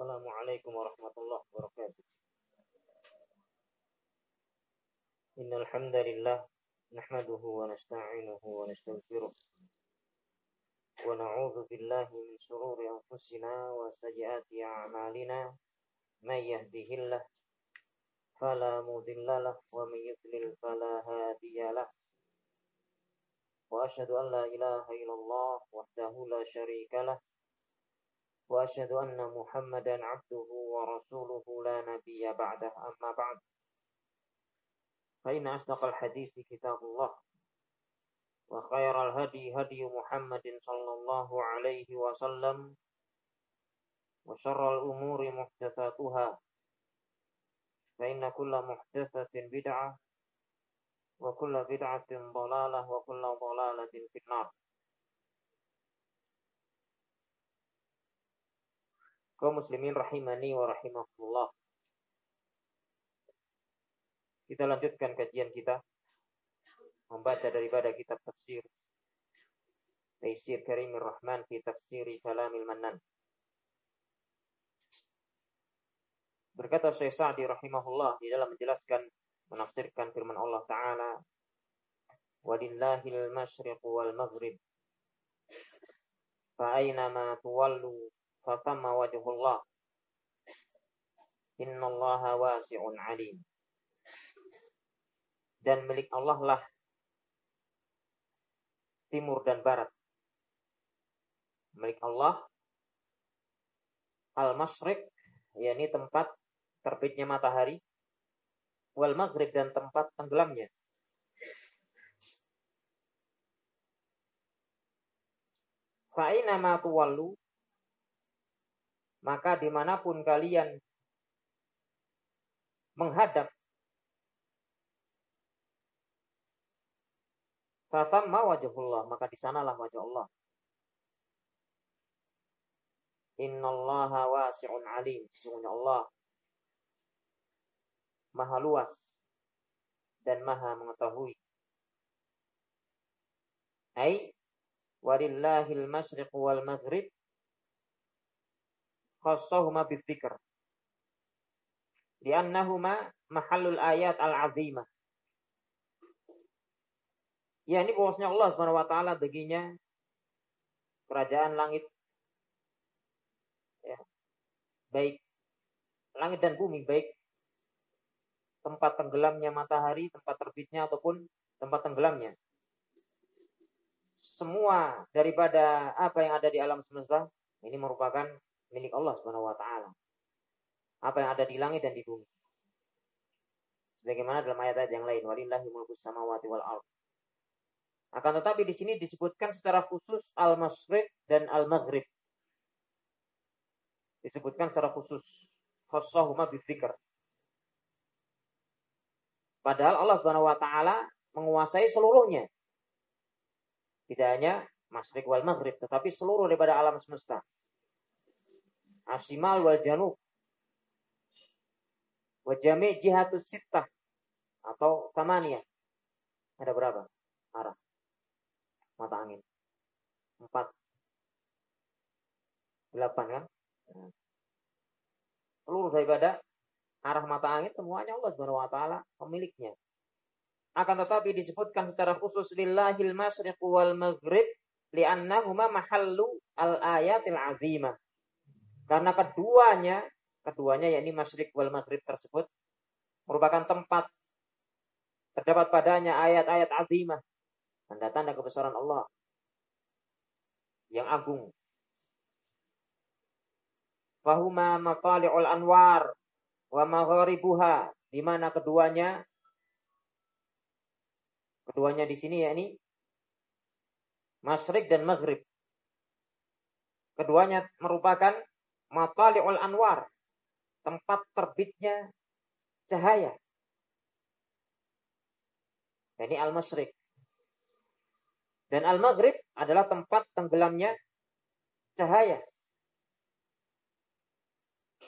Assalamualaikum warahmatullahi wabarakatuh. Innal hamdalillah nahmaduhu wa nasta'inuhu wa nastaghfiruh wa na'udzu billahi min shururi anfusina wa sayyiati a'malina may yahdihillahu fala mudilla lahu wa may yudlil fala hadiya lahu wa asyhadu an la ilaha illallah wahdahu la syarika lahu wa asyhadu anna Muhammadan 'abduhu wa rasuluhu la nabiyya ba'dah amma ba'd fa inna asdaqal hadithi kitabullah wa khairal hadi Muhammadin sallallahu alaihi wasallam wa syarrul umuri muhdatsatuha fa inna kulla muhdatsatin bid'ah wa kulla bid'atin dhalalah wa kulla dhalalatin finnar. Kaum muslimin rahimani wa rahimakumullah. Kita lanjutkan kajian kita membaca daripada kitab tafsir Taisir Karimir Rahman fi Tafsiri Kalamil Mannan. Berkata Syekh Sa'di rahimahullah di dalam menjelaskan menafsirkan firman Allah Ta'ala, walillahil masyriqu wal maghrib fa aynama tuwallu fatamma wajhullah innallaha wasi'un alim. Dan milik Allah lah timur dan barat. Milik Allah al-masyriq, yakni tempat terbitnya matahari, wal maghrib, dan tempat tenggelamnya. Fa aina ma tuwallu, maka dimanapun kalian menghadap, fatamma wajhullah, maka di sanalah wajah Allah. Innallaha wasi'un alim, sesungguhnya Allah maha luas dan maha mengetahui. Ai walillahil masyriq wal maghrib khassahuma bidzikr li'annahuma mahallul ayat al-'azimah. Ya, ini bahwasanya Allah Subhanahu wa taala baginya kerajaan langit, ya, baik langit dan bumi, baik tempat tenggelamnya matahari, tempat terbitnya ataupun tempat tenggelamnya. Semua daripada apa yang ada di alam semesta ini merupakan milik Allah Subhanahu wa taala. Apa yang ada di langit dan di bumi. Sebagaimana dalam ayat-ayat yang lain, walillahi mulkus samawati wal ardh. Akan tetapi di sini disebutkan secara khusus al-masyriq dan al-maghrib. Disebutkan secara khusus. Khassahuma bidzikr. Padahal Allah Subhanahu wa taala menguasai seluruhnya. Tidak hanya masyriq wal maghrib, tetapi seluruh daripada alam semesta. Asyimal wal janub. Wa jami' jihatus sittah atau tamaniyah. Ada berapa arah mata angin? 4. 8 kan? Seluruh daripada arah mata angin semuanya Allah Subhanahu wa taala pemiliknya. Akan tetapi disebutkan secara khusus lillahil masyriqu wal maghrib li'annahuma mahallu al-ayatil 'azimah. Karena keduanya yakni masyriq wal maghrib tersebut merupakan tempat terdapat padanya ayat-ayat azimah, tanda-tanda kebesaran Allah yang agung. Fahuma mafali'ul anwar wa magharibuha, di mana keduanya di sini yakni masyriq dan maghrib. Keduanya merupakan mafali'ul anwar, tempat terbitnya cahaya. Ini al-masyriq. Dan al-maghrib adalah tempat tenggelamnya cahaya.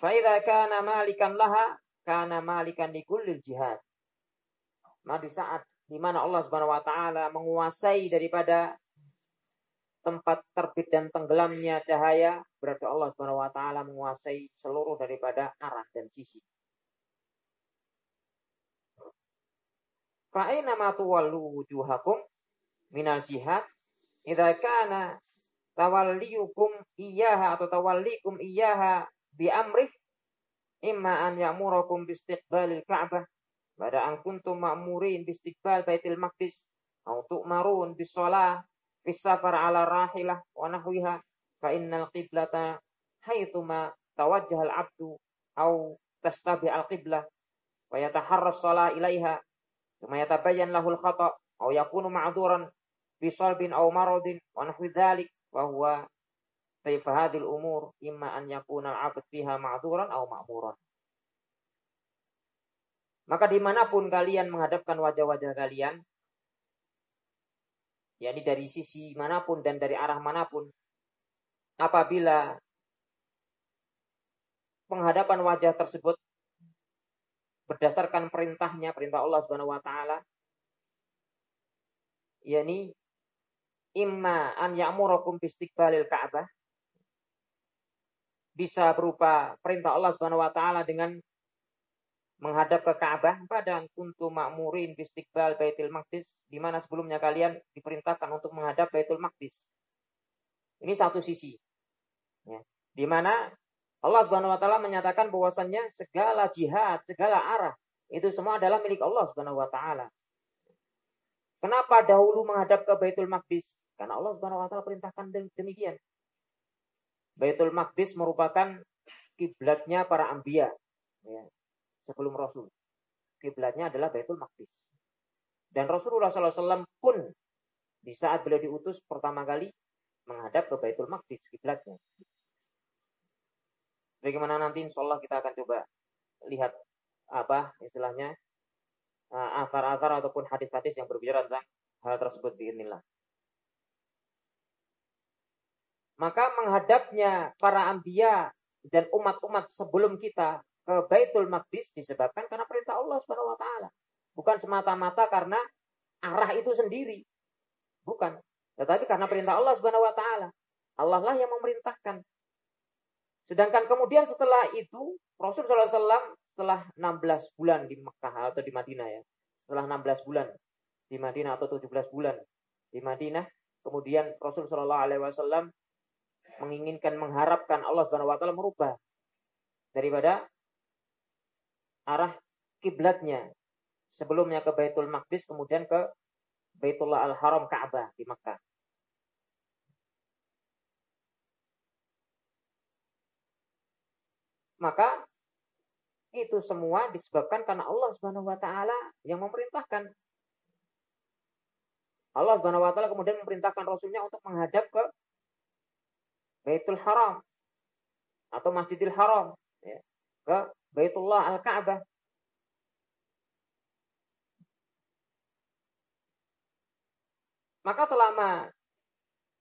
Fa idza kana malikan laha kana malikan likullil jihad. Nah, di saat di mana Allah Subhanahu wa taala menguasai daripada tempat terbit dan tenggelamnya cahaya, berarti Allah Subhanahu wa taala menguasai seluruh daripada arah dan sisi. Fa aina ma tuwallu wujuhakum minal jihad idza kana tawalliyukum iyyaha atau tawallikum iyyaha bi amrih imma an ya'murakum bi istiqbalil ka'bah ba'da an kuntum ma'murin bi istiqbal Baitul Maqdis aw tu'marun bis shalah bis safar 'ala rahilah wa nahwiha fa innal qiblata haitsuma tawajjaha al-'abdu aw tastabi al-qiblah wa yataharra shalah ilaiha kama yatabayyan lahul khata' aw yakunu ma'dhuran bi salbin aw maradin wa nahwi dzalik wa huwa fa hadhil umur imma an yakuna al-'abd fiha ma'dhuran aw ma'muran. Maka dimanapun kalian menghadapkan wajah-wajah kalian, yakni dari sisi manapun dan dari arah manapun, apabila penghadapan wajah tersebut berdasarkan perintahnya, perintah Allah Subhanahu wa taala, yakni imma an ya'murakum bi istiqbalil Ka'bah, bisa berupa perintah Allah Subhanahu wa taala dengan menghadap ke Ka'bah, pada kuntum ma'murin bi istiqbal Baitul Maqdis, di mana sebelumnya kalian diperintahkan untuk menghadap Baitul Maqdis. Ini satu sisi. Ya, di mana Allah Subhanahu wa taala menyatakan bahwasannya segala jihad, segala arah itu semua adalah milik Allah Subhanahu wa taala. Kenapa dahulu menghadap ke Baitul Maqdis? Karena Allah Subhanahu wa taala perintahkan demikian. Baitul Maqdis merupakan kiblatnya para anbiya, ya, sebelum Rasul. Kiblatnya adalah Baitul Maqdis. Dan Rasulullah SAW pun di saat beliau diutus pertama kali menghadap ke Baitul Maqdis kiblatnya. Bagaimana nanti insya Allah kita akan coba lihat apa istilahnya asar-asar ataupun hadis-hadis yang berbicara tentang hal tersebut biiznillah. Maka menghadapnya para anbiya dan umat-umat sebelum kita ke Baitul Maqdis disebabkan karena perintah Allah Subhanahu wa taala. Bukan semata-mata karena arah itu sendiri. Bukan. Tetapi karena perintah Allah Subhanahu wa taala. Allah lah yang memerintahkan. Sedangkan kemudian setelah itu Rasul SAW setelah 16 bulan di Mekah atau di Madinah, ya. Setelah 16 bulan di Madinah atau 17 bulan di Madinah, kemudian Rasul SAW menginginkan, mengharapkan Allah Subhanahu wa taala merubah daripada arah kiblatnya. Sebelumnya ke Baitul Maqdis, kemudian ke Baitullah Al-Haram Ka'bah di Mekah. Maka itu semua disebabkan karena Allah Subhanahu wa taala yang memerintahkan. Allah Subhanahu wa taala kemudian memerintahkan Rasulnya untuk menghadap ke Baitul Haram atau Masjidil Haram, ya, ke Baitullah Al-Ka'bah. Maka selama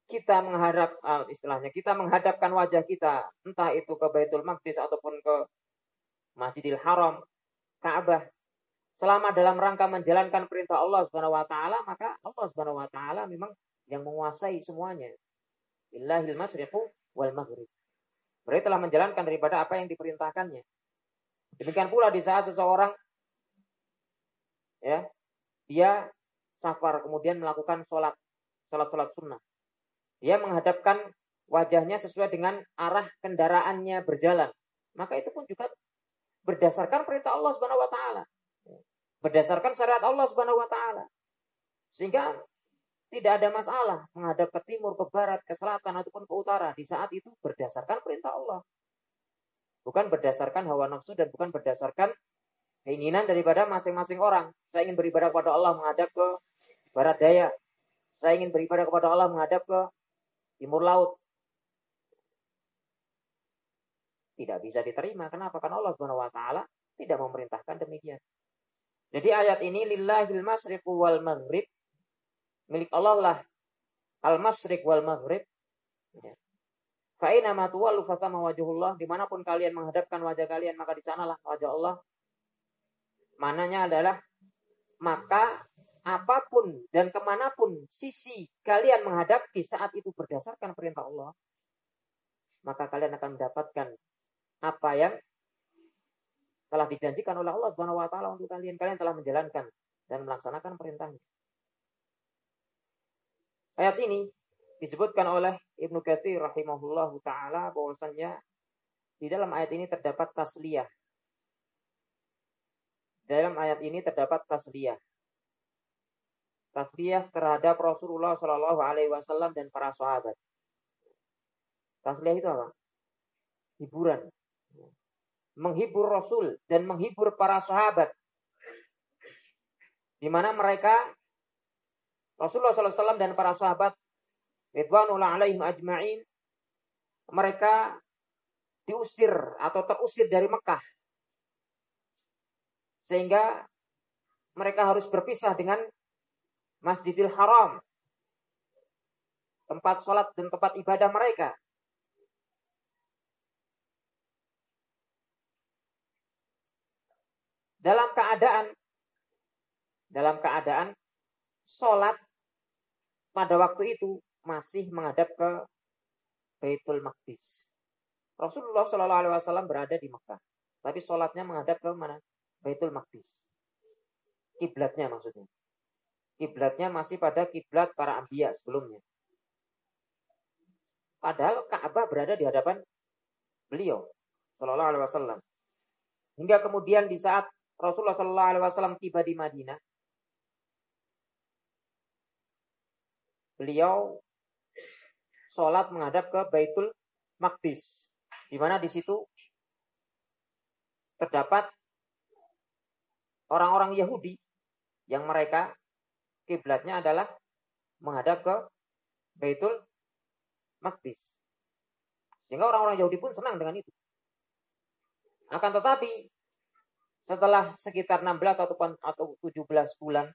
kita mengharap, istilahnya kita menghadapkan wajah kita, entah itu ke Baitul Maqdis ataupun ke Masjidil Haram, Ka'bah, selama dalam rangka menjalankan perintah Allah Subhanahu wa taala, maka Allah Subhanahu wa taala memang yang menguasai semuanya. Illahil masyriqu wal maghrib. Berarti telah menjalankan daripada apa yang diperintahkannya. Demikian pula di saat seseorang, ya, dia safar kemudian melakukan sholat sunnah. Dia menghadapkan wajahnya sesuai dengan arah kendaraannya berjalan. Maka itu pun juga berdasarkan perintah Allah Subhanahu wa taala. Berdasarkan syariat Allah Subhanahu wa taala. Sehingga tidak ada masalah menghadap ke timur, ke barat, ke selatan ataupun ke utara. Di saat itu berdasarkan perintah Allah. Bukan berdasarkan hawa nafsu dan bukan berdasarkan keinginan daripada masing-masing orang. Saya ingin beribadah kepada Allah menghadap ke barat daya. Saya ingin beribadah kepada Allah menghadap ke timur laut. Tidak bisa diterima. Kenapa? Karena Allah Subhanahu wa taala tidak memerintahkan demikian. Jadi ayat ini lillahil masyriqu wal maghrib, milik Allah lah al-masyriq wal maghrib. Fa aina ma tuwallu fa thamma wajhullah, dimanapun kalian menghadapkan wajah kalian maka di sanalah wajah Allah. Mananya adalah maka apapun dan kemanapun sisi kalian menghadap di saat itu berdasarkan perintah Allah, maka kalian akan mendapatkan apa yang telah dijanjikan oleh Allah Subhanahu wa taala untuk kalian. Kalian telah menjalankan dan melaksanakan perintahnya. Ayat ini disebutkan oleh Ibnu Katsir rahimahullahu taala bahwasanya di dalam ayat ini terdapat tasliyah. Dalam ayat ini terdapat tasliyah. Tasliyah terhadap Rasulullah Shallallahu alaihi wasallam dan para sahabat. Tasliyah itu apa? Hiburan. Menghibur Rasul dan menghibur para sahabat. Di mana mereka Rasulullah SAW dan para sahabat ridwanullah alaihim ajma'in, mereka diusir atau terusir dari Mekah. Sehingga mereka harus berpisah dengan Masjidil Haram, tempat sholat dan tempat ibadah mereka. Dalam keadaan sholat pada waktu itu masih menghadap ke Baitul Maqdis. Rasulullah SAW berada di Mekah, tapi sholatnya menghadap ke mana? Baitul Maqdis. Kiblatnya maksudnya. Kiblatnya masih pada kiblat para anbiya sebelumnya. Padahal Ka'bah berada di hadapan beliau Sallallahu Alaihi Wasallam. Hingga kemudian di saat Rasulullah Sallallahu Alaihi Wasallam tiba di Madinah, beliau sholat menghadap ke Baitul Maqdis, di mana di situ terdapat orang-orang Yahudi yang mereka kiblatnya adalah menghadap ke Baitul Maqdis. Sehingga orang-orang Yahudi pun senang dengan itu. Akan tetapi setelah sekitar 16 atau 17 bulan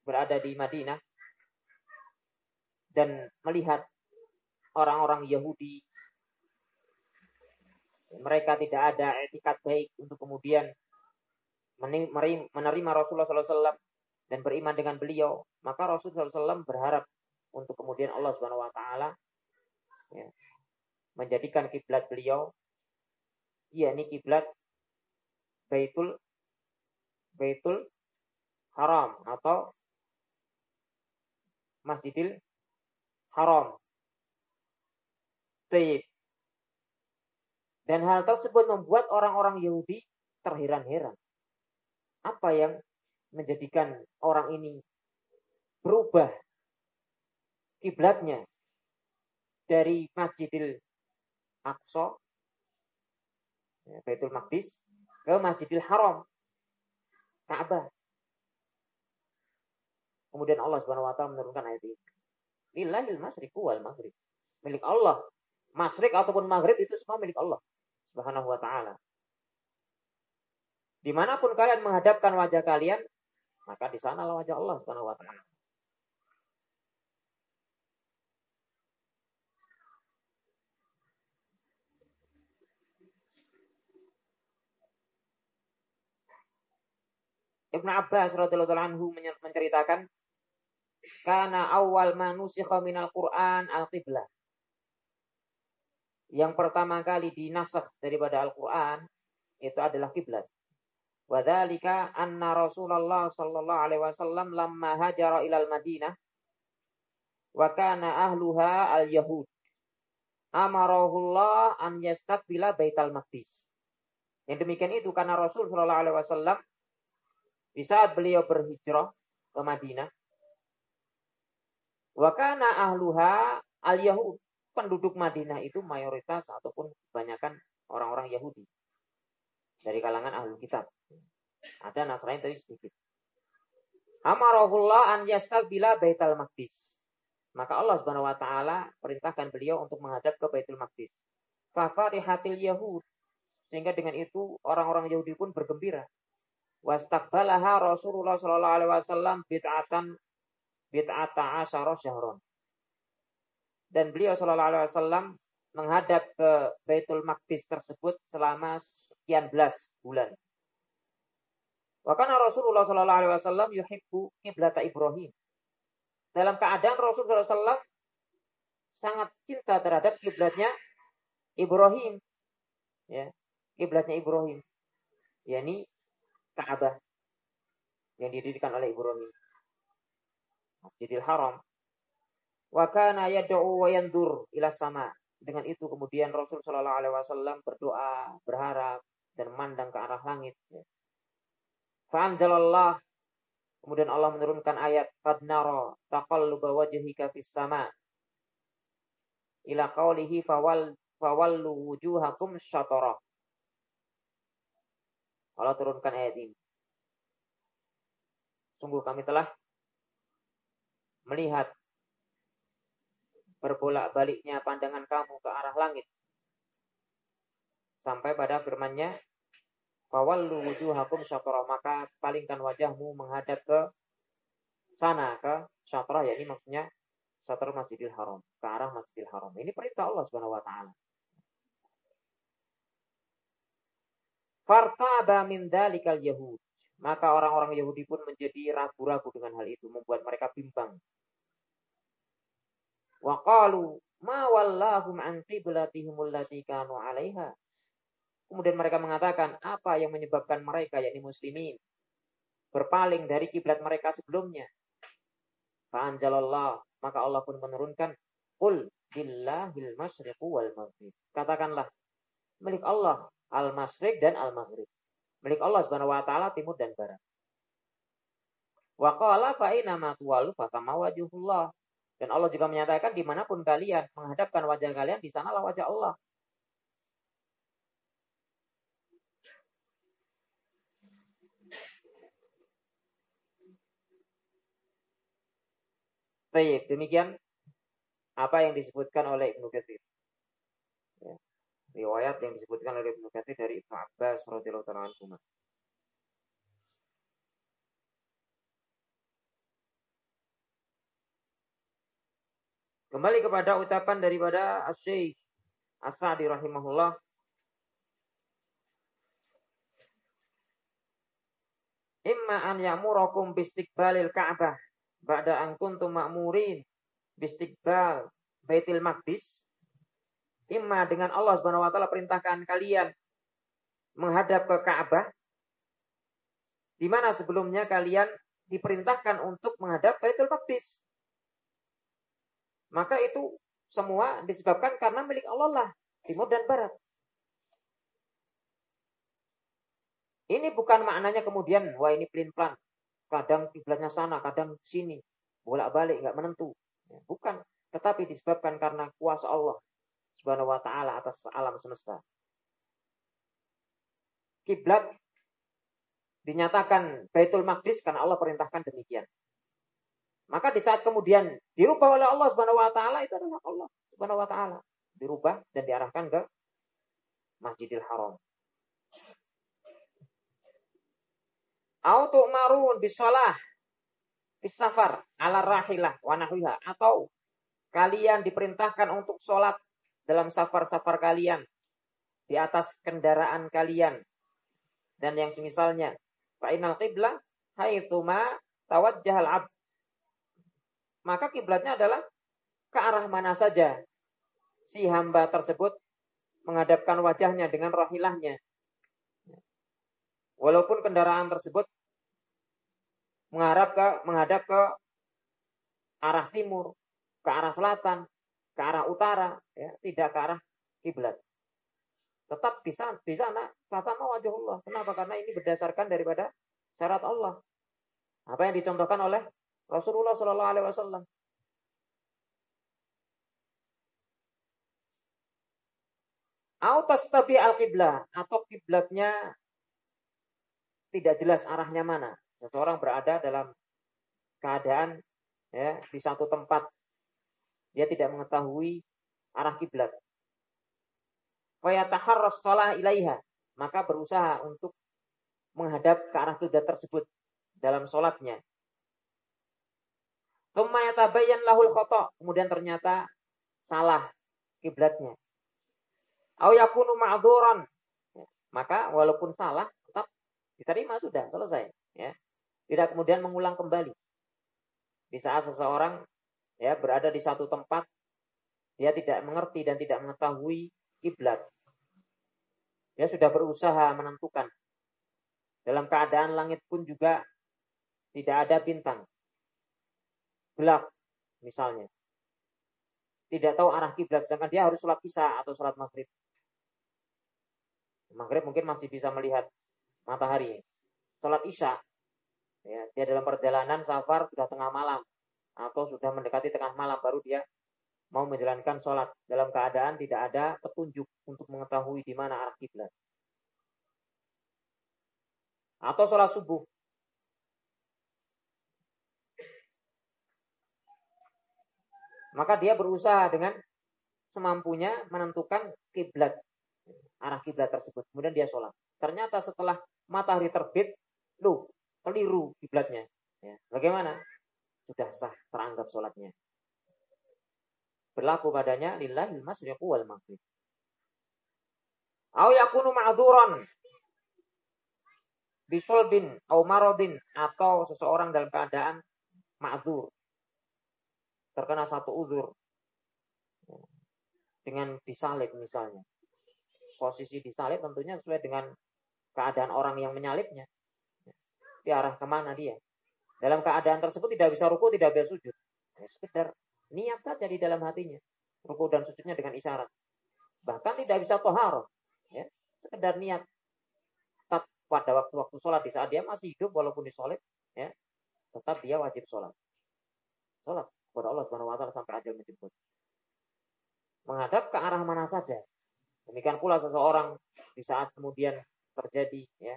berada di Madinah dan melihat orang-orang Yahudi, mereka tidak ada etikat baik untuk kemudian menerima Rasulullah SAW dan beriman dengan beliau, maka Rasulullah SAW berharap untuk kemudian Allah Subhanahu Wa Taala menjadikan kiblat beliau, yakni kiblat Baitul Haram atau Masjidil Haram. Dan hal tersebut membuat orang-orang Yahudi terheran-heran. Apa yang menjadikan orang ini berubah kiblatnya dari Masjidil Aqsa, Baitul Maqdis, ke Masjidil Haram, Ka'bah. Kemudian Allah Subhanahu wa taala menurunkan ayat ini. Lillahil masyriqu wal maghrib. Milik Allah. Masyriq ataupun maghrib itu semua milik Allah Subhanahu wa taala. Dimanapun kalian menghadapkan wajah kalian, maka di sanalah wajah Allah Subhanahu wa taala. Ibnu Abbas radhiyallahu anhu menceritakan, kana awal ma nusikha minal Qur'an al-qiblah. Yang pertama kali dinasakh daripada Al-Qur'an itu adalah kiblat. Wa dzalika anna Rasulullah sallallahu alaihi wasallam lamma hajara ilal Madinah wa kana ahluha al-yahud. Amarahullah an yastaqbila Baitul Maqdis. Yang demikian itu karena Rasul sallallahu alaihi wasallam di saat beliau berhijrah ke Madinah, wa kana ahluha al-yahud, penduduk Madinah itu mayoritas ataupun kebanyakan orang-orang Yahudi dari kalangan ahlul kitab. Ada Nasrani tapi sedikit. Amarahullah an yastaqbila Baitul Maqdis. Maka Allah Subhanahu wa taala perintahkan beliau untuk menghadap ke Baitul Maqdis. Fa farihatil yahud, sehingga dengan itu orang-orang Yahudi pun bergembira. Wastaqbalaha Rasulullah sallallahu alaihi wasallam bid'ata asyara syahron. Dan beliau sallallahu alaihi wasallam menghadap ke Baitul Maqdis tersebut selama sekian belas bulan. Wa kana Rasulullah sallallahu alaihi wasallam yuhibbu qiblata Ibrahim. Dalam keadaan Rasulullah sallallahu sangat cinta terhadap kiblatnya Ibrahim, ya, kiblatnya Ibrahim, yakni Ka'bah yang didirikan oleh Ibrahim, Masjidil Haram. Wa kana yad'u wa yandur ila sama. Dengan itu kemudian Rasul sallallahu alaihi wasallam berdoa, berharap dan memandang ke arah langit. Fa anzalallah, kemudian Allah menurunkan ayat qad nara taqalluba wajhika fis sama ila qaulihi fawallu wujuhakum syatrah. Allah turunkan ayat ini. Sungguh kami telah melihat berbolak-baliknya pandangan kamu ke arah langit. Sampai pada firman-Nya, fawallu wujuhakum syatrah, maka palingkan wajahmu menghadap ke sana, ke syatrah, yakni maksudnya syatrah Masjidil Haram, ke arah Masjidil Haram. Ini perintah Allah Subhanahu wa taala. Fartaba min dalikal yahud. Maka orang-orang Yahudi pun menjadi ragu-ragu dengan hal itu, membuat mereka bimbang. Wa qalu ma wallahum an qiblatihim allati kanu 'alaiha. Kemudian mereka mengatakan, apa yang menyebabkan mereka, yakni muslimin, berpaling dari kiblat mereka sebelumnya? Fa anzalallah, maka Allah pun menurunkan, qul billahil masyriqu wal maghrib. Katakanlah, milik Allah al-masyriq dan al-maghrib. Milik Allah Subhanahu wa taala timur dan barat. Wa qala fa inna ma tuwallu fatama wajhullah. Dan Allah juga menyatakan dimanapun kalian menghadapkan wajah kalian, di sanalah wajah Allah. Baik, demikian apa yang disebutkan oleh Ibnu Katsir. Ya, riwayat yang disebutkan oleh Ibnu Katsir dari Ibnu Abbas radhiyallahu ta'ala anhu. Kembali kepada ucapan daripada Asy-Syaikh As-Sa'di rahimahullah. Imma an ya'murakum bistiqbalil Ka'bah ba'da an kuntum ma'murin bistiqbal Baitul Maqdis. Imma dengan Allah Subhanahu wa taala perintahkan kalian menghadap ke Ka'bah, di mana sebelumnya kalian diperintahkan untuk menghadap Baitul Maqdis. Maka itu semua disebabkan karena milik Allah lah, timur dan barat. Ini bukan maknanya kemudian, wah ini pelin-pelan, kadang kiblatnya sana, kadang sini, bolak-balik, nggak menentu. Bukan, tetapi disebabkan karena kuasa Allah Subhanahu wa taala atas alam semesta. Kiblat dinyatakan Baitul Maqdis karena Allah perintahkan demikian. Maka di saat kemudian dirubah oleh Allah Subhanahu wa taala, itu adalah Allah Subhanahu wa taala, dirubah dan diarahkan ke Masjidil Haram. Autu marun bisalah bisafar ala rahilah wa nahwiha, atau kalian diperintahkan untuk sholat dalam safar-safar kalian, di atas kendaraan kalian dan yang semisalnya. Fa innal qiblah haitsu ma tawajjahal 'abd. Maka kiblatnya adalah ke arah mana saja si hamba tersebut menghadapkan wajahnya dengan rahilahnya. Walaupun kendaraan tersebut menghadap ke arah timur, ke arah selatan, ke arah utara, ya, tidak ke arah kiblat. Tetap di sana fatama wajhullah. Kenapa? Karena ini berdasarkan daripada syarat Allah. Apa yang dicontohkan oleh Rasulullah sallallahu alaihi wasallam. Tastabi al-qiblah, atau kiblatnya tidak jelas arahnya mana. Seseorang berada dalam keadaan, ya, di satu tempat, dia tidak mengetahui arah kiblat. Wa yataharras shalah ilaiha, maka berusaha untuk menghadap ke arah kiblat tersebut dalam sholatnya. Tsumma yatabayyan lahul khata', kemudian ternyata salah kiblatnya. Au yakunu ma'dzuran, maka walaupun salah tetap Diterima sudah, selesai. Ya. Tidak kemudian mengulang kembali. Di saat seseorang ya berada di satu tempat, dia tidak mengerti dan tidak mengetahui kiblat. Dia sudah berusaha menentukan. Dalam keadaan langit pun juga tidak ada bintang. Gelap misalnya. Tidak tahu arah kiblat, sedangkan dia harus sholat isya atau sholat maghrib. Maghrib mungkin masih bisa melihat matahari. Sholat isya, ya, dia dalam perjalanan safar sudah tengah malam atau sudah mendekati tengah malam baru dia mau menjalankan sholat dalam keadaan tidak ada petunjuk untuk mengetahui di mana arah kiblat. Atau sholat subuh. Maka dia berusaha dengan semampunya menentukan kiblat, arah kiblat tersebut. Kemudian dia sholat. Ternyata setelah matahari terbit, keliru kiblatnya. Ya, bagaimana? Sudah sah, teranggap sholatnya. Berlaku padanya lillahil masyriqu wal maghrib. Au yakunu ma'dzuran bisolbin au maradin, atau seseorang dalam keadaan ma'dzur, terkena satu uzur dengan disalib misalnya. Posisi disalib tentunya sesuai dengan keadaan orang yang menyalibnya. Diarah kemana dia? Dalam keadaan tersebut tidak bisa ruku, tidak bisa sujud. Ya, sekedar niat saja di dalam hatinya. Ruku dan sujudnya dengan isyarat. Bahkan tidak bisa toharoh. Ya, sekedar niat. Tetap pada waktu-waktu sholat di saat dia masih hidup walaupun disolib, ya, tetap dia wajib sholat. Sholat kepada Allah SWT sampai ajal menjemput. Menghadap ke arah mana saja. Demikian pula seseorang di saat kemudian terjadi, ya,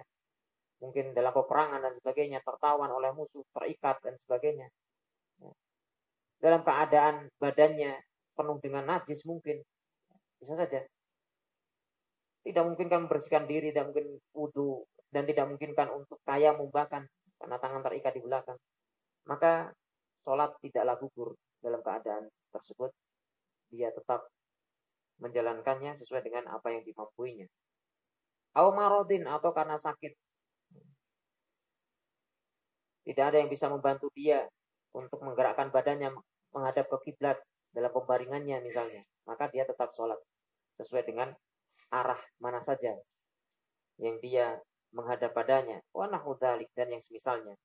mungkin dalam peperangan dan sebagainya, tertawan oleh musuh, terikat dan sebagainya. Ya. Dalam keadaan badannya penuh dengan najis mungkin, bisa saja. Tidak memungkinkan membersihkan diri, tidak mungkin wudu, dan tidak memungkinkan untuk tayamum bahkan karena tangan terikat di belakang. Maka sholat tidaklah gugur dalam keadaan tersebut. Dia tetap menjalankannya sesuai dengan apa yang dimampuinya. Au marodin, atau karena sakit. Tidak ada yang bisa membantu dia untuk menggerakkan badannya menghadap ke kiblat dalam pembaringannya misalnya. Maka dia tetap sholat sesuai dengan arah mana saja yang dia menghadap padanya. Wa nahu dzalik, dan yang semisalnya.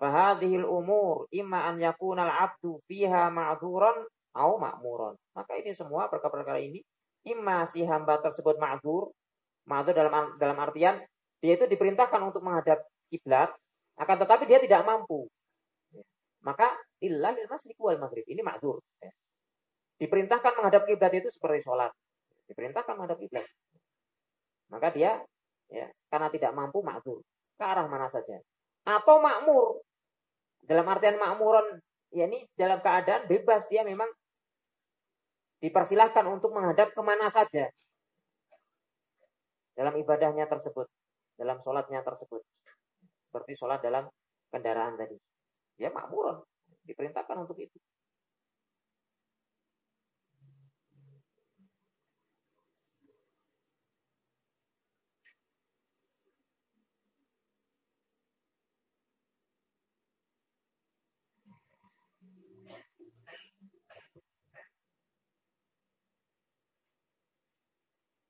Fahadhil umur imma an yakunal abdu fiha ma'dzuran au ma'muran. Maka ini semua perkara-perkara ini imma si hamba tersebut ma'dzur dalam artian dia itu diperintahkan untuk menghadap kiblat, akan tetapi dia tidak mampu. Maka illal masyriq wal maghrib, ini ma'dzur. Diperintahkan menghadap kiblat itu seperti sholat. Diperintahkan menghadap kiblat. Maka dia, ya, karena tidak mampu ma'dzur, ke arah mana saja. Atau makmur. Dalam artian makmuran, ya ini dalam keadaan bebas, dia memang dipersilahkan untuk menghadap kemana saja dalam ibadahnya tersebut, dalam sholatnya tersebut, seperti sholat dalam kendaraan tadi. Ya makmuran, diperintahkan untuk itu.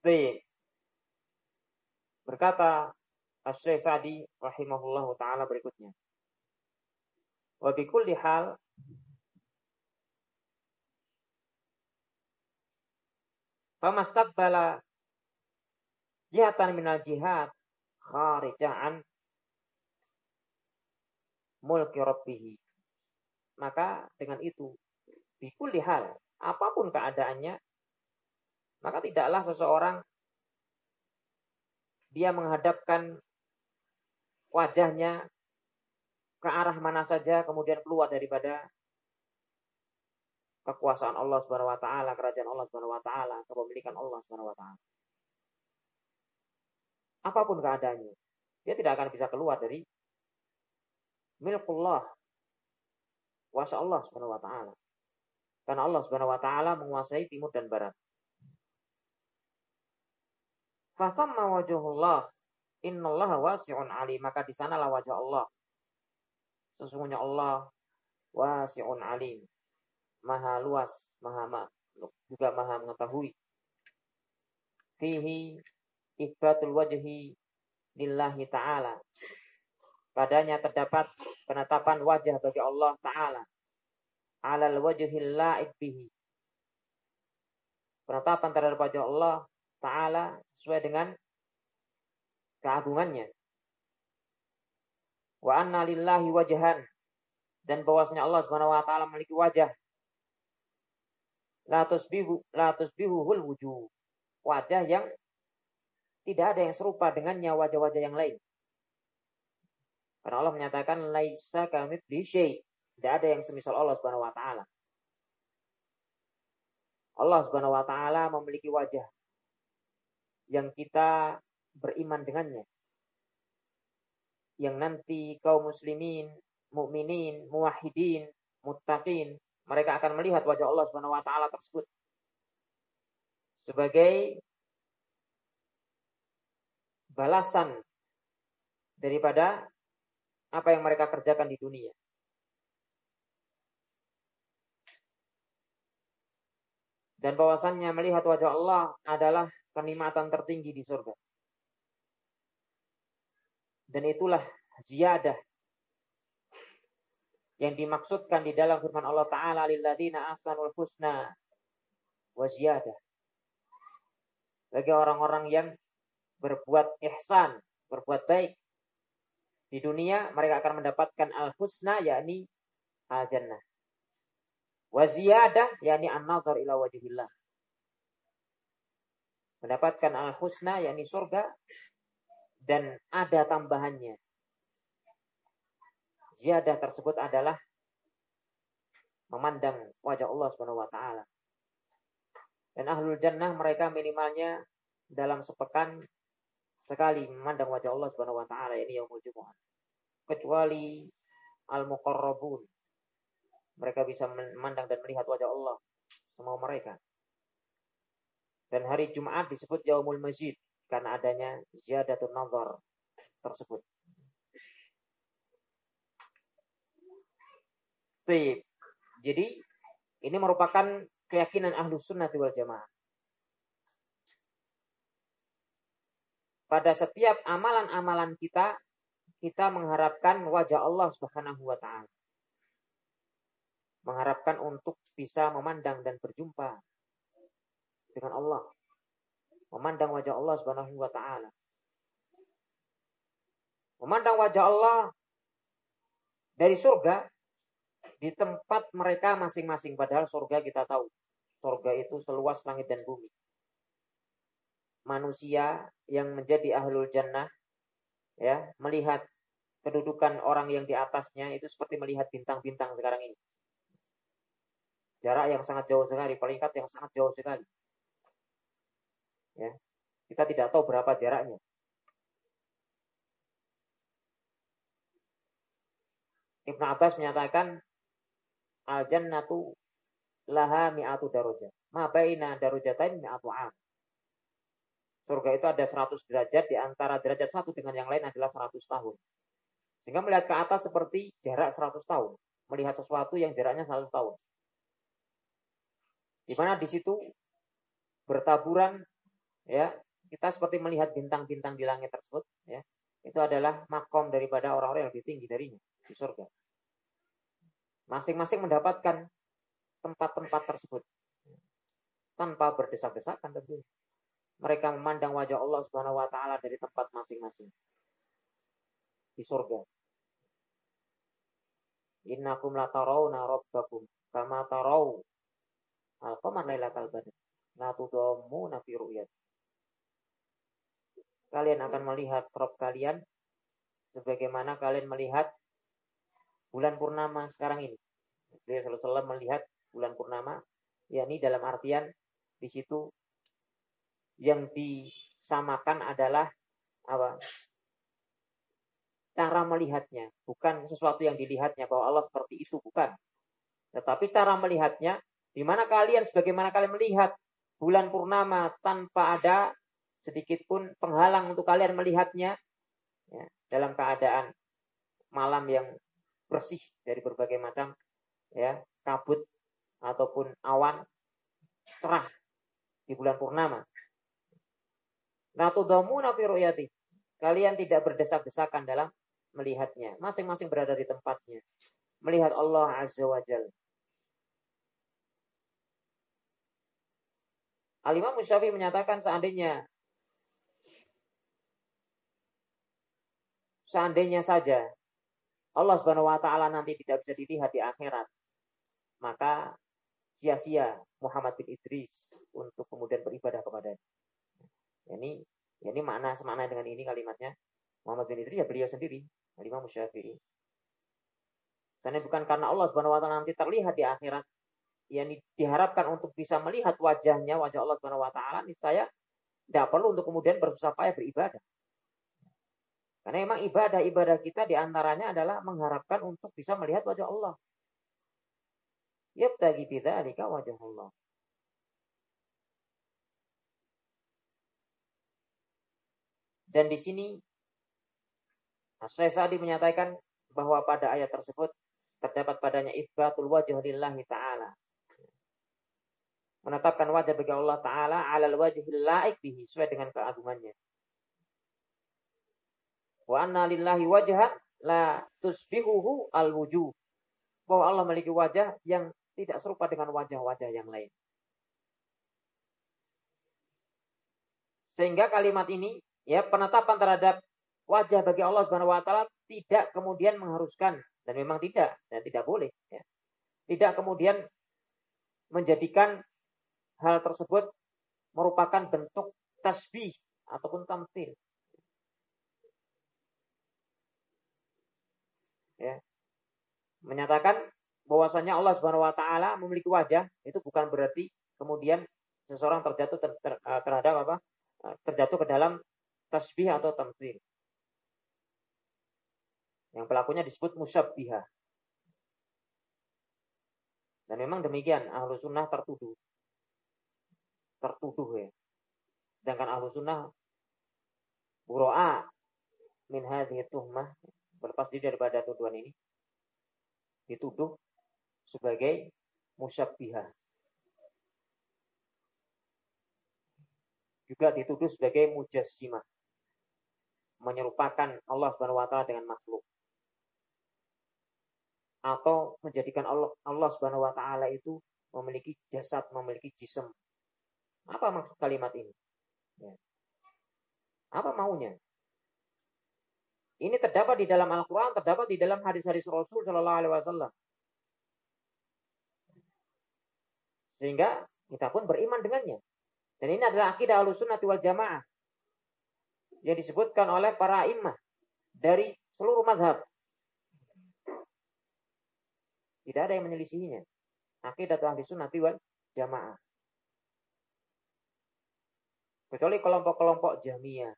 Baik. Berkata Asy-Syaikh Sa'di rahimahullahu taala berikutnya. Wa bi kulli hal famastaqbala jihatan minal jihad kharija'an mulki rabbih. Maka dengan itu bi kulli hal, apapun keadaannya, maka tidaklah seseorang dia menghadapkan wajahnya ke arah mana saja kemudian keluar daripada kekuasaan Allah Subhanahu wa taala, kerajaan Allah Subhanahu wa taala, kepemilikan Allah Subhanahu wa taala. Apapun keadaannya, dia tidak akan bisa keluar dari milkullah, kuasa Allah Subhanahu wa taala. Karena Allah Subhanahu wa taala menguasai timur dan barat. Fatamma wajhullah, Innallaha wasi'un alim, maka di sanalah wajah Allah. Sesungguhnya Allah wasi'un alim, maha luas, juga maha mengetahui. Fihi itsbatul wajhi lillahi ta'ala. Padanya terdapat penetapan wajah bagi Allah Ta'ala. Alal wajhil la'ib bihi. Penetapan terhadap wajah Allah Ta'ala sesuai dengan keagungannya. Wa anna lillahi wajhan. Dan bahwasanya Allah Subhanahu wa taala memiliki wajah. La tusbihuhul wujuh. Wajah yang tidak ada yang serupa dengannya wajah-wajah yang lain. Karena Allah menyatakan laisa kamitslihi syai'. Tidak ada yang semisal Allah Subhanahu wa taala. Allah Subhanahu wa taala memiliki wajah yang kita beriman dengannya. Yang nanti kaum muslimin, mukminin, muwahhidin, muttaqin, mereka akan melihat wajah Allah Subhanahu wa taala tersebut sebagai balasan daripada apa yang mereka kerjakan di dunia. Dan bahwasannya melihat wajah Allah adalah kenikmatan tertinggi di surga. Dan itulah ziyadah yang dimaksudkan di dalam firman Allah Ta'ala, lilladzina ahsanul husna wa ziyadah. Bagi orang-orang yang berbuat ihsan, berbuat baik di dunia, mereka akan mendapatkan al-husna, yakni al-jannah. Wa ziyadah, yakni an-nazar ila wajhillah. Mendapatkan al-husna, yakni surga, dan ada tambahannya. Ziyadah tersebut adalah memandang wajah Allah Subhanahu wa taala. Dan ahlul jannah mereka minimalnya dalam sepekan sekali memandang wajah Allah Subhanahu wa taala, ini yaumul jumu'ah. Kecuali al-muqarrabun. Mereka bisa memandang dan melihat wajah Allah semua mereka. Dan hari Jumat disebut yaumul masjid karena adanya ziyadatun nazar tersebut. Baik. Jadi ini merupakan keyakinan Ahlus Sunnah wal Jamaah. Pada setiap amalan-amalan kita mengharapkan wajah Allah Subhanahu wa taala. Mengharapkan untuk bisa memandang dan berjumpa dengan Allah. Memandang wajah Allah Subhanahu wa taala. Memandang wajah Allah dari surga di tempat mereka masing-masing. Padahal surga kita tahu, surga itu seluas langit dan bumi. Manusia yang menjadi ahlul jannah, ya, melihat kedudukan orang yang di atasnya itu seperti melihat bintang-bintang sekarang ini. Jarak yang sangat jauh sekali, peringkat yang sangat jauh sekali. Ya, kita tidak tahu berapa jaraknya. Ibnu Abbas menyatakan al-jannatu laha mi'atu darajah. Ma baina darajatain mi'atu 'am. Surga itu ada 100 derajat, di antara derajat satu dengan yang lain adalah 100 tahun. Sehingga melihat ke atas seperti jarak 100 tahun. Melihat sesuatu yang jaraknya 100 tahun. Di mana di situ bertaburan, ya, kita seperti melihat bintang-bintang di langit tersebut, ya. Itu adalah makom daripada orang-orang yang lebih tinggi darinya di surga. Masing-masing mendapatkan tempat-tempat tersebut tanpa berdesak-desakan tentunya. Mereka memandang wajah Allah Subhanahu wa taala dari tempat masing-masing di surga. Innakum la tarawna rabbakum kama taraw al-qamar lailatal badr la tudammuna fi ru'yat. Kalian akan melihat Rabb kalian sebagaimana kalian melihat bulan purnama sekarang ini. Beliau sallallahu alaihi wasallam melihat bulan purnama, yakni dalam artian di situ yang disamakan adalah apa? Cara melihatnya, bukan sesuatu yang dilihatnya bahwa Allah seperti itu, bukan. Tetapi cara melihatnya, di mana kalian sebagaimana kalian melihat bulan purnama tanpa ada sedikit pun penghalang untuk kalian melihatnya, ya, dalam keadaan malam yang bersih dari berbagai macam ya kabut ataupun awan, cerah di bulan purnama. La tudamuna fi ru'yati. Kalian tidak berdesak-desakan dalam melihatnya. Masing-masing berada di tempatnya. Melihat Allah Azza wa Jalla. Al-Imam Syafi'i menyatakan seandainya saja Allah Subhanahu wa taala nanti tidak bisa dilihat di akhirat, maka sia-sia Muhammad bin Idris untuk kemudian beribadah kepadanya. Ini makna semakna dengan ini kalimatnya. Muhammad bin Idris ya beliau sendiri, Al-Imam Syafi'i. Karena bukan karena Allah Subhanahu wa taala nanti terlihat di akhirat, yang diharapkan untuk bisa melihat wajahnya, wajah Allah Subhanahu wa taala, niscaya tidak perlu untuk kemudian bersusah payah beribadah. Karena memang ibadah-ibadah kita diantaranya adalah mengharapkan untuk bisa melihat wajah Allah. Yabtaghi bidzalika wajah Allah. Dan di sini Syekh Sa'di menyatakan bahwa pada ayat tersebut terdapat padanya itsbatul wajh lillahi ta'ala. Menetapkan wajah bagi Allah Ta'ala alal wajhil laik bihi, sesuai dengan keagungannya. Wa anna lillahi wajhan la tusbihuhu al-wujuh. Bahwa Allah memiliki wajah yang tidak serupa dengan wajah-wajah yang lain. Sehingga kalimat ini, ya, penetapan terhadap wajah bagi Allah Subhanahu wa taala tidak kemudian mengharuskan, dan memang tidak, dan tidak boleh, ya. Tidak kemudian menjadikan hal tersebut merupakan bentuk tasbih ataupun tamtsil. Ya. Menyatakan bahwasanya Allah Subhanahu wa taala memiliki wajah, itu bukan berarti kemudian seseorang terjatuh terhadap apa? Terjatuh ke dalam tasbih atau tamtsil. Yang pelakunya disebut musyabbihah. Dan memang demikian, ahlu sunnah tertuduh ya. Sedangkan ahlu sunnah buro'a min hadhihi tuhmah, berlepas diri daripada tuduhan ini, dituduh sebagai musyabbihah. Juga dituduh sebagai mujassimah, menyerupakan Allah Subhanahu wa taala dengan makhluk. Atau menjadikan Allah Subhanahu wa taala itu memiliki jasad, memiliki jism. Apa maksud kalimat ini? Ya. Apa maunya? Ini terdapat di dalam Al-Quran, terdapat di dalam hadis-hadis Rasul Sallallahu Alaihi Wasallam. Sehingga kita pun beriman dengannya. Dan ini adalah akidah Ahlussunnah wal Jamaah yang disebutkan oleh para imam dari seluruh mazhab. Tidak ada yang menyelisihinya. Akidah Ahlussunnah wal Jamaah. Kecuali kelompok-kelompok Jahmiyah,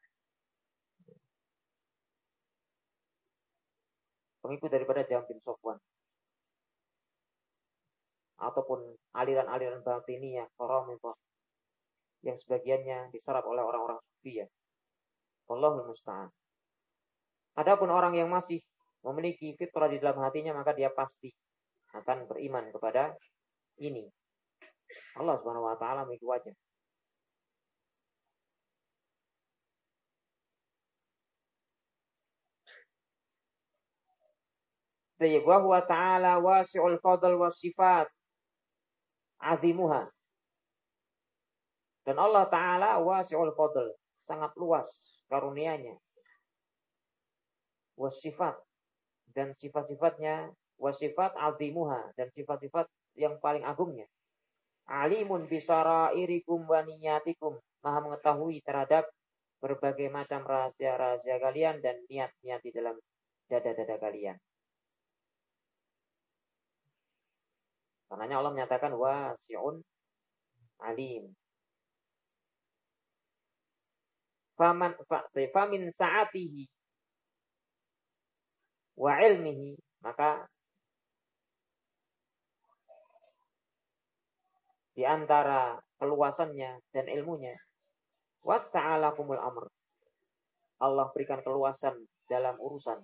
pengikut daripada Jahm bin Safwan, ataupun aliran-aliran batiniyah, Qaramithah, yang sebagiannya diserap oleh orang-orang sufi, ya. Wallahul musta'an. Adapun orang yang masih memiliki fitrah di dalam hatinya, maka dia pasti akan beriman kepada ini. Allah Subhanahu wa taala memiliki wajah. Wa huwa ta'ala wasi'ul fadl was sifat azimuha. Dan Allah Ta'ala wasi'ul fadl, sangat luas karunia-Nya. Wasifat, dan sifat-sifatnya, wasifat azimuha, dan sifat-sifat yang paling agungnya. Alimun bisarairikum wa niyatikum, maha mengetahui terhadap berbagai macam rahasia-rahasia kalian dan niat-niat di dalam dada-dada kalian. Karenanya Allah menyatakan wasi'un alim. Famin sa'atihi wa ilmihi, maka di antara keluasannya dan ilmunya, wassa'alakumul amr, Allah berikan keluasan dalam urusan.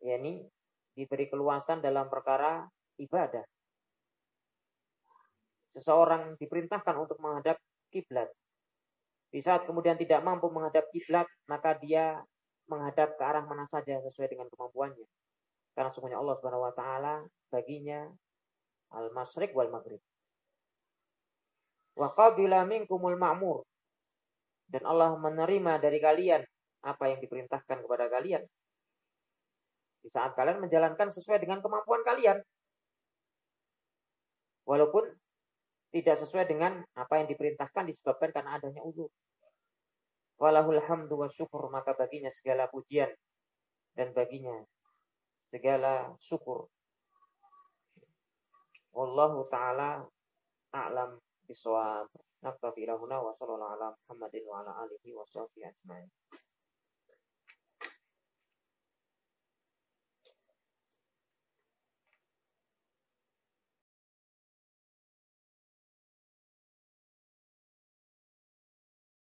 yakni diberi keluasan dalam perkara ibadah. Seseorang diperintahkan untuk menghadap kiblat. Di saat kemudian tidak mampu menghadap kiblat, maka dia menghadap ke arah mana saja sesuai dengan kemampuannya. Karena sungguhnya Allah Subhanahu wa taala baginya al-masyriq wal maghrib. Wa qabila minkumul ma'mur. Dan Allah menerima dari kalian apa yang diperintahkan kepada kalian. Di saat kalian menjalankan sesuai dengan kemampuan kalian. Walaupun tidak sesuai dengan apa yang diperintahkan disebabkan karena adanya uzur. Walahul hamdu wa syukur, maka baginya segala pujian dan baginya segala syukur. Wallahu ta'ala a'lam bishawab. Naktafi lahuna wa sallallahu ala Muhammadin wa ala alihi wa sahbihi ajma'in.